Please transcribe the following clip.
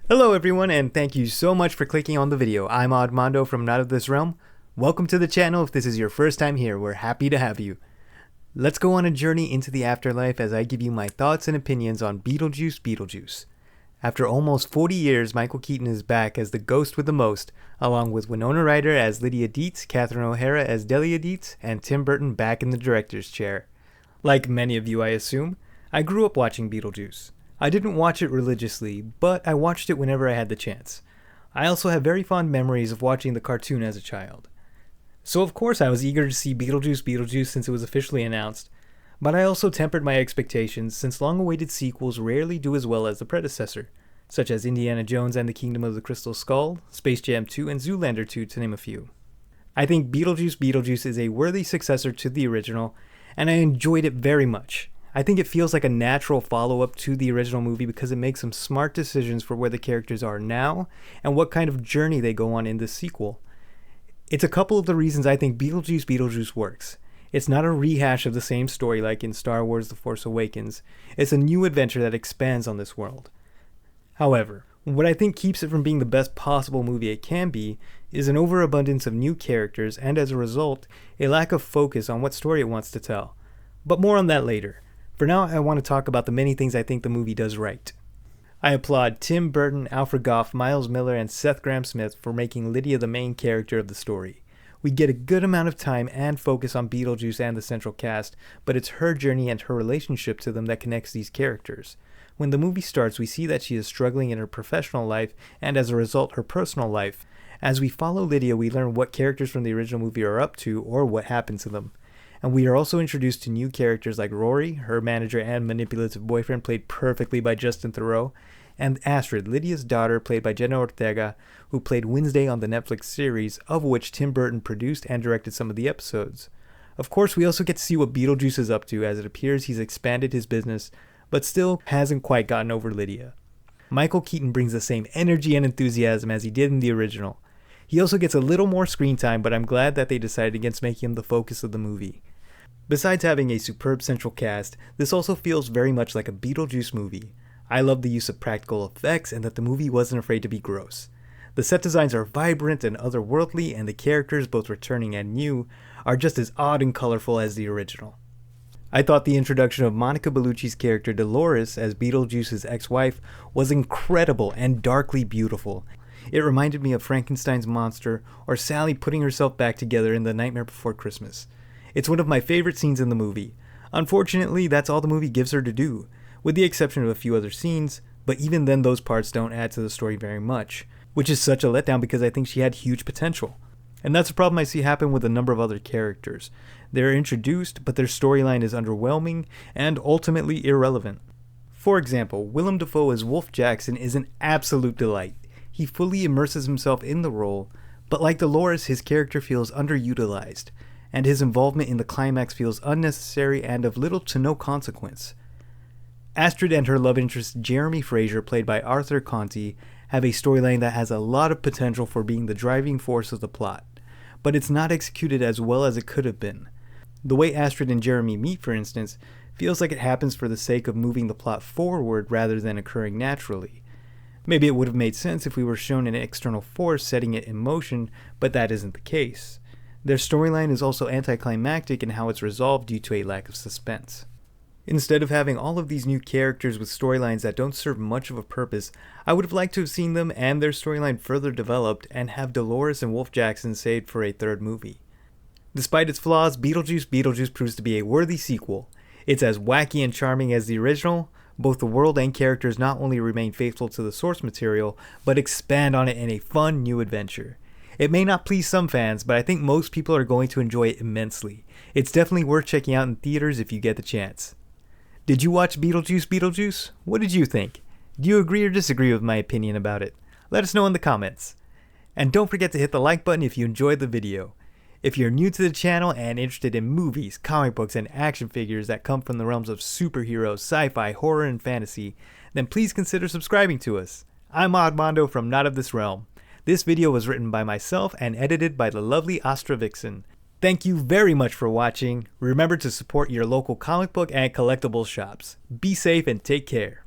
Hello everyone, and thank you so much for clicking on the video. I'm Armando from Not of This Realm. Welcome to the channel. If this is your first time here, we're happy to have you. Let's go on a journey into the afterlife as I give you my thoughts and opinions on Beetlejuice Beetlejuice. After almost 40 years, Michael Keaton is back as the ghost with the most, along with Wynona Rider as Lydia Deetz, Catherine O'Hara as Delia Deetz, and Tim Burton back in the director's chair. Like many of you, I assume, I grew up watching Beetlejuice. I didn't watch it religiously, but I watched it whenever I had the chance. I also have very fond memories of watching the cartoon as a child. So of course I was eager to see Beetlejuice Beetlejuice since it was officially announced, but I also tempered my expectations since long-awaited sequels rarely do as well as the predecessor, such as Indiana Jones and the Kingdom of the Crystal Skull, Space Jam 2, and Zoolander 2 to name a few. I think Beetlejuice Beetlejuice is a worthy successor to the original, and I enjoyed it very much. I think it feels like a natural follow-up to the original movie because it makes some smart decisions for where the characters are now and what kind of journey they go on in this sequel. It's a couple of the reasons I think Beetlejuice Beetlejuice works. It's not a rehash of the same story like in Star Wars The Force Awakens. It's a new adventure that expands on this world. However, what I think keeps it from being the best possible movie it can be is an overabundance of new characters and, as a result, a lack of focus on what story it wants to tell. But more on that later. For now, I want to talk about the many things I think the movie does right. I applaud Tim Burton, Alfred Gough, Miles Miller, and Seth Grahame-Smith for making Lydia the main character of the story. We get a good amount of time and focus on Beetlejuice and the central cast, but it's her journey and her relationship to them that connects these characters. When the movie starts, we see that she is struggling in her professional life and, as a result, her personal life. As we follow Lydia, we learn what characters from the original movie are up to or what happened to them. And we are also introduced to new characters like Rory, her manager and manipulative boyfriend played perfectly by Justin Theroux, and Astrid, Lydia's daughter played by Jenna Ortega, who played Wednesday on the Netflix series, of which Tim Burton produced and directed some of the episodes. Of course, we also get to see what Beetlejuice is up to, as it appears he's expanded his business, but still hasn't quite gotten over Lydia. Michael Keaton brings the same energy and enthusiasm as he did in the original. He also gets a little more screen time, but I'm glad that they decided against making him the focus of the movie. Besides having a superb central cast, this also feels very much like a Beetlejuice movie. I love the use of practical effects and that the movie wasn't afraid to be gross. The set designs are vibrant and otherworldly, and the characters, both returning and new, are just as odd and colorful as the original. I thought the introduction of Monica Bellucci's character Dolores as Beetlejuice's ex-wife was incredible and darkly beautiful. It reminded me of Frankenstein's monster or Sally putting herself back together in The Nightmare Before Christmas. It's one of my favorite scenes in the movie. Unfortunately, that's all the movie gives her to do, with the exception of a few other scenes, but even then those parts don't add to the story very much, which is such a letdown because I think she had huge potential. And that's a problem I see happen with a number of other characters. They're introduced, but their storyline is underwhelming and ultimately irrelevant. For example, Willem Dafoe as Wolf Jackson is an absolute delight. He fully immerses himself in the role, but like Dolores, his character feels underutilized, and his involvement in the climax feels unnecessary and of little to no consequence. Astrid and her love interest Jeremy Fraser, played by Arthur Conti, have a storyline that has a lot of potential for being the driving force of the plot, but it's not executed as well as it could have been. The way Astrid and Jeremy meet, for instance, feels like it happens for the sake of moving the plot forward rather than occurring naturally. Maybe it would have made sense if we were shown an external force setting it in motion, but that isn't the case. Their storyline is also anticlimactic in how it's resolved due to a lack of suspense. Instead of having all of these new characters with storylines that don't serve much of a purpose, I would have liked to have seen them and their storyline further developed and have Dolores and Wolf Jackson saved for a third movie. Despite its flaws, Beetlejuice Beetlejuice proves to be a worthy sequel. It's as wacky and charming as the original. Both the world and characters not only remain faithful to the source material, but expand on it in a fun new adventure. It may not please some fans, but I think most people are going to enjoy it immensely. It's definitely worth checking out in theaters if you get the chance. Did you watch Beetlejuice Beetlejuice? What did you think? Do you agree or disagree with my opinion about it? Let us know in the comments. And don't forget to hit the like button if you enjoyed the video. If you're new to the channel and interested in movies, comic books, and action figures that come from the realms of superheroes, sci-fi, horror, and fantasy, then please consider subscribing to us. I'm Armando from Not of This Realm. This video was written by myself and edited by the lovely Astra Vixen. Thank you very much for watching. Remember to support your local comic book and collectibles shops. Be safe and take care.